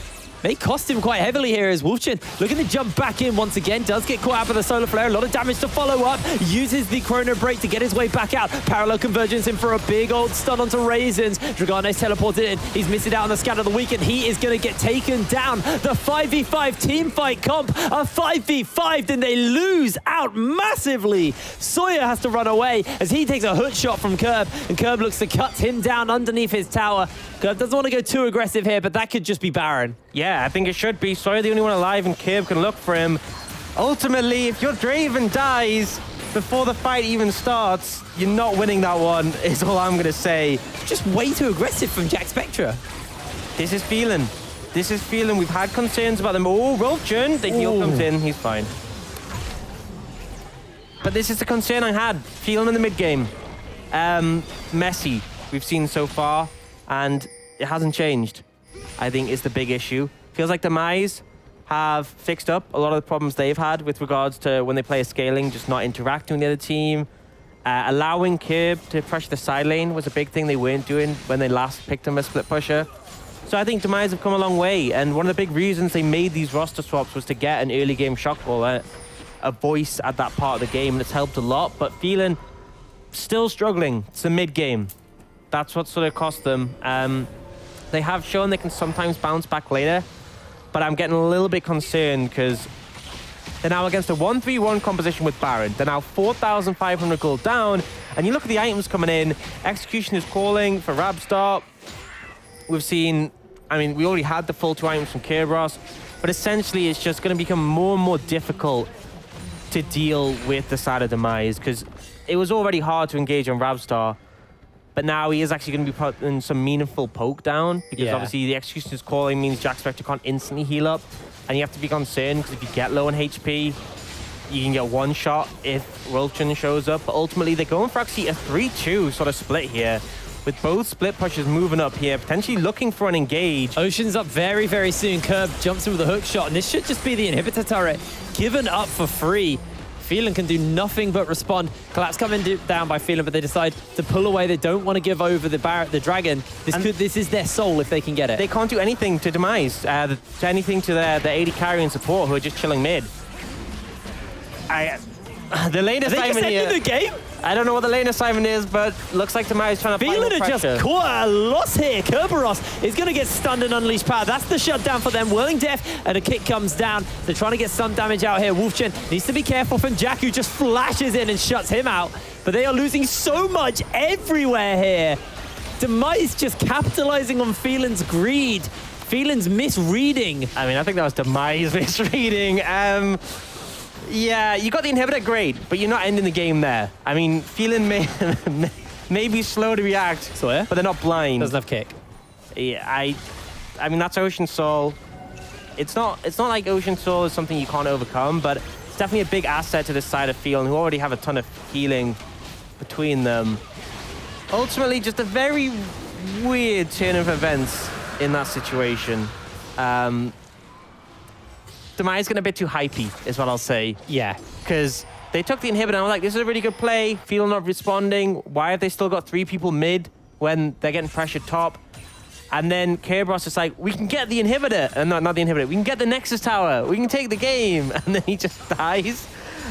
may cost him quite heavily here as Wolfchin looking to jump back in once again. Does get caught out by the Solar Flare. A lot of damage to follow up. Uses the Chrono Break to get his way back out. Parallel Convergence in for a big old stun onto Raisins. Dragane's teleported in. He's missing out on the Scatter of the Week, and he is going to get taken down. The 5v5 team fight comp are 5v5, then they lose out massively. Sawyer has to run away as he takes a hook shot from Curb, and Curb looks to cut him down underneath his tower. Curb doesn't want to go too aggressive here, but that could just be Baron. Yeah, I think it should be. Sawyer the only one alive, and Curb can look for him. Ultimately, if your Draven dies before the fight even starts, you're not winning that one, is all I'm going to say. Just way too aggressive from Jack Spectra. This is Phelan. This is Phelan. We've had concerns about them. Oh, Rolfjun. The heal comes in. He's fine. But this is the concern I had. Phelan in the mid-game. Messy, we've seen so far, and it hasn't changed, I think, is the big issue. Feels like Demise have fixed up a lot of the problems they've had with regards to when they play a scaling, just not interacting with the other team. Allowing Curb to pressure the side lane was a big thing they weren't doing when they last picked him as split pusher. So I think Demise have come a long way, and one of the big reasons they made these roster swaps was to get an early game shock caller, a voice at that part of the game, and it's helped a lot. But Phelan still struggling. It's the mid game. That's what sort of cost them. They have shown they can sometimes bounce back later, but I'm getting a little bit concerned because they're now against a 1-3-1 composition with Baron. They're now 4,500 gold down, and you look at the items coming in. Execution is calling for Rabstar. We've seen, I mean, we already had the full 2 items from Kerberos, but essentially it's just going to become more and more difficult to deal with the side of Demise, because it was already hard to engage on Rabstar, but now he is actually going to be putting some meaningful poke down, because obviously the Execution is calling means Jack Spectre can't instantly heal up, and you have to be concerned, because if you get low on HP, you can get one shot if Rolchin shows up, but ultimately they're going for actually a 3-2 sort of split here, with both split pushes moving up here, potentially looking for an engage. Ocean's up very, very soon. Curb jumps in with a hook shot, and this should just be the inhibitor turret given up for free. Phelan can do nothing but respond. Collapse coming down by Phelan, but they decide to pull away. They don't want to give over the dragon. This is their soul if they can get it. They can't do anything to Demise, anything to their AD carry and support who are just chilling mid. The lane assignment here. The game? I don't know what the lane assignment is, but looks like Demise trying to find Phelan are just caught a loss here. Kerberos is going to get stunned and unleash power. That's the shutdown for them. Whirling Death, and a kick comes down. They're trying to get some damage out here. Wolfchen needs to be careful from Jack, who just flashes in and shuts him out. But they are losing so much everywhere here. Demise just capitalizing on Phelan's greed. Phelan's misreading. I mean, I think that was Demise misreading. Yeah, you got the inhibitor, great, but you're not ending the game there. I mean, Phelan may be slow to react, but they're not blind. Doesn't have kick. Yeah, I mean, that's Ocean Soul. It's not like Ocean Soul is something you can't overcome, but it's definitely a big asset to this side of Phelan, who already have a ton of healing between them. Ultimately, just a very weird turn of events in that situation. Demise getting a bit too hypey, is what I'll say. Yeah. Because they took the inhibitor and I'm like, this is a really good play. Phelan not responding. Why have they still got 3 people mid when they're getting pressured top? And then Kerberos is like, we can get the inhibitor. And not the inhibitor. We can get the Nexus Tower. We can take the game. And then he just dies.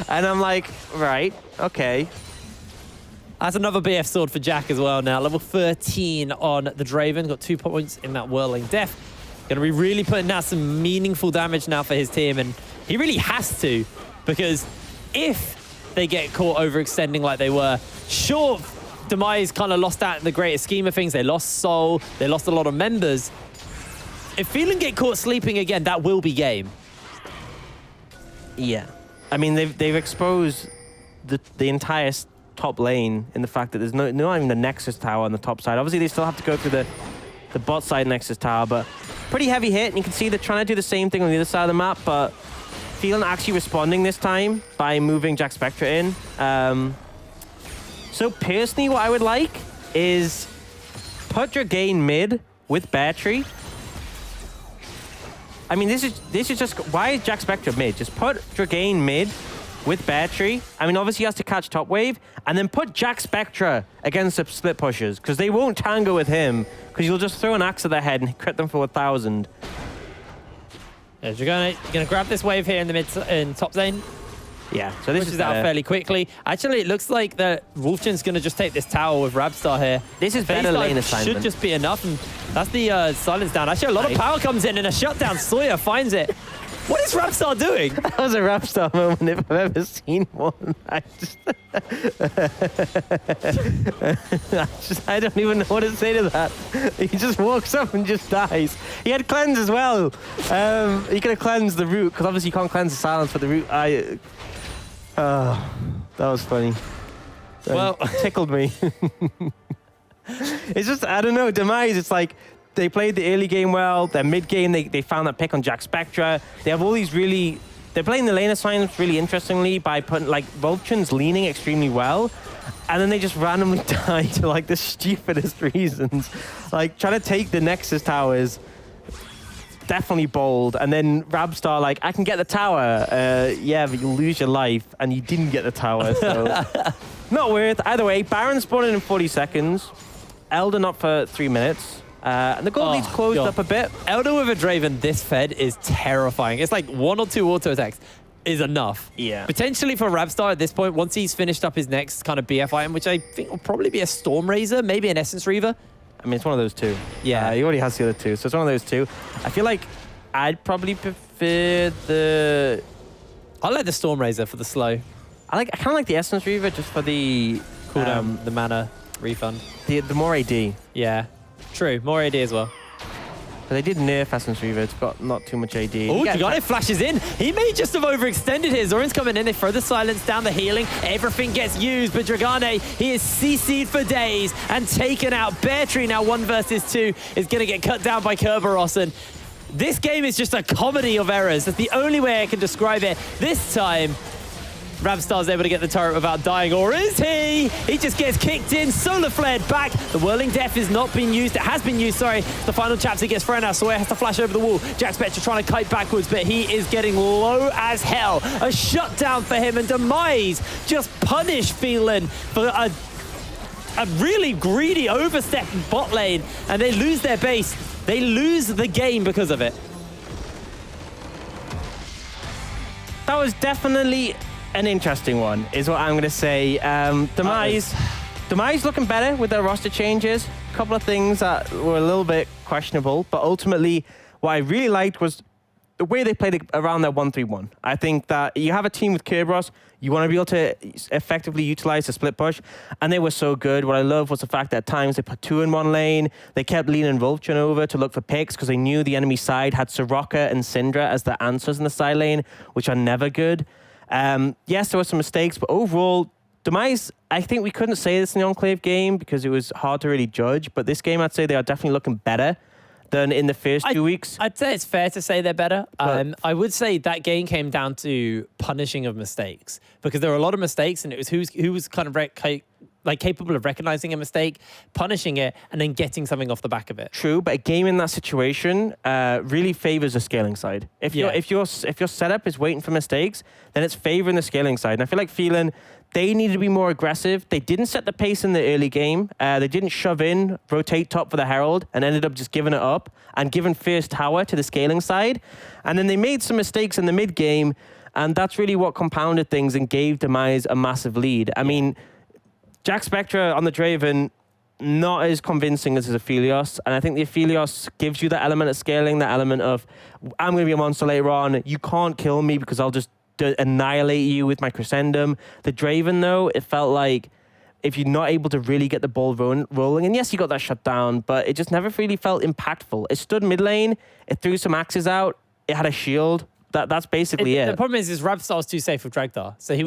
And I'm like, right, okay. That's another BF sword for Jack as well now. Level 13 on the Draven. Got 2 points in that Whirling Death. Going to be really putting out some meaningful damage now for his team, and he really has to, because if they get caught overextending like they were, sure, Demise kind of lost out in the greater scheme of things. They lost Soul, they lost a lot of members. If Phelan get caught sleeping again, that will be game. Yeah. I mean, they've exposed the entire top lane in the fact that there's not even the Nexus Tower on the top side. Obviously, they still have to go through the bot side Nexus Tower, but pretty heavy hit, and you can see they're trying to do the same thing on the other side of the map, but Phelan actually responding this time by moving Jack Spectre in. So personally, what I would like is put Dragain mid with Battery. I mean, this is just, why is Jack Spectre mid? Just put Dragain mid with Battery. I mean, obviously he has to catch top wave, and then put Jack Spectre against the split pushers, because they won't tango with him, because you'll just throw an axe at their head and crit them for 1,000. Yeah, you're gonna grab this wave here in the in top lane. Yeah, so this is out fairly quickly. Actually, it looks like that Wolfchen's gonna just take this tower with Rabstar here. This is better lane assignment. Should just be enough, and that's the silence down. Actually, a lot of power comes in, and a shutdown. Sawyer finds it. What is Rabstar doing? That was a Rabstar moment if I've ever seen one. I don't even know what to say to that. He just walks up and just dies. He had cleanse as well. He could have cleansed the root, because obviously you can't cleanse the silence for the root. That was funny. Well, tickled me. It's just, I don't know, Demise, it's like, they played the early game well. Their mid game, they found that pick on Jack Spectre. They have all these really... They're playing the lane assignments really interestingly by putting, like, Vulcan's leaning extremely well. And then they just randomly die to, like, the stupidest reasons. Like, trying to take the Nexus towers, definitely bold. And then Rabstar, like, I can get the tower. Yeah, but you'll lose your life. And you didn't get the tower, so... Not worth. Either way, Baron spawning in 40 seconds. Elder not for 3 minutes. And the gold lead's closed up a bit. Elder with a Draven this fed is terrifying. It's like 1 or 2 auto attacks is enough. Yeah. Potentially for Rabstar at this point, once he's finished up his next kind of BF item, which I think will probably be a Storm Razor, maybe an Essence Reaver. I mean, it's one of those two. Yeah. He already has the other two, so it's one of those two. I feel like I'd probably prefer the... I like the Storm Razor for the slow. I kind of like the Essence Reaver just for the... Cooldown, the mana refund. The more AD. Yeah. True, more AD as well. But they did nerf Essence Reaver. It's got not too much AD. Oh, Dragane flashes in. He may just have overextended here. Zoran's coming in. They throw the silence down the healing. Everything gets used. But Dragane, he is CC'd for days and taken out. Bear Tree now 1 versus 2 is going to get cut down by Kerberos. And this game is just a comedy of errors. That's the only way I can describe it. This time, Rabstar's able to get the turret without dying, or is he? He just gets kicked in, solar flared back. The Whirling Death is not being used. It has been used, sorry. The final chapter gets thrown out. Sawyer has to flash over the wall. Jack Spectre trying to kite backwards, but he is getting low as hell. A shutdown for him, and Demise just punished Phelan for a really greedy overstep in bot lane, and they lose their base. They lose the game because of it. That was definitely an interesting one, is what I'm going to say. Demise looking better with their roster changes. A couple of things that were a little bit questionable, but ultimately what I really liked was the way they played it around their 1-3-1. I think that you have a team with Kerberos, you want to be able to effectively utilize the split push, and they were so good. What I love was the fact that at times they put 2 in 1 lane. They kept leaning Vulture over to look for picks because they knew the enemy side had Soraka and Syndra as the answers in the side lane, which are never good. Yes, there were some mistakes, but overall, Demise, I think we couldn't say this in the Enclave game because it was hard to really judge, but this game, I'd say they are definitely looking better than in the first 2 weeks. I'd say it's fair to say they're better. I would say that game came down to punishing of mistakes because there were a lot of mistakes, and it was who was kind of capable of recognizing a mistake, punishing it, and then getting something off the back of it. True, but a game in that situation really favors the scaling side. If your setup is waiting for mistakes, then it's favoring the scaling side. And I feel like Phelan, they needed to be more aggressive. They didn't set the pace in the early game. They didn't shove in, rotate top for the Herald, and ended up just giving it up and giving first tower to the scaling side. And then they made some mistakes in the mid game, and that's really what compounded things and gave Demise a massive lead. I mean, Jack Spectre on the Draven, not as convincing as his Aphelios. And I think the Aphelios gives you that element of scaling, that element of, I'm going to be a monster later on. You can't kill me because I'll just annihilate you with my Crescendum. The Draven, though, it felt like if you're not able to really get the ball rolling, and yes, you got that shutdown, but it just never really felt impactful. It stood mid lane, it threw some axes out, it had a shield. That's basically it. The problem is Rabstar was too safe with Dragdar. So he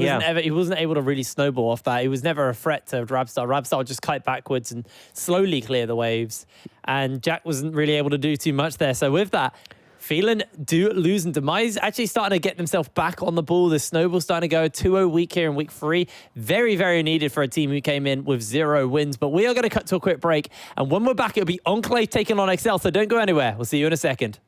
wasn't able to really snowball off that. He was never a threat to Rabstar. Rabstar would just kite backwards and slowly clear the waves. And Jack wasn't really able to do too much there. So with that, Phelan do lose, and Demise actually starting to get themselves back on the ball. The snowball starting to go 2-0 week here in week 3. Very, very needed for a team who came in with 0 wins. But we are going to cut to a quick break. And when we're back, it'll be Enclave taking on XL. So don't go anywhere. We'll see you in a second.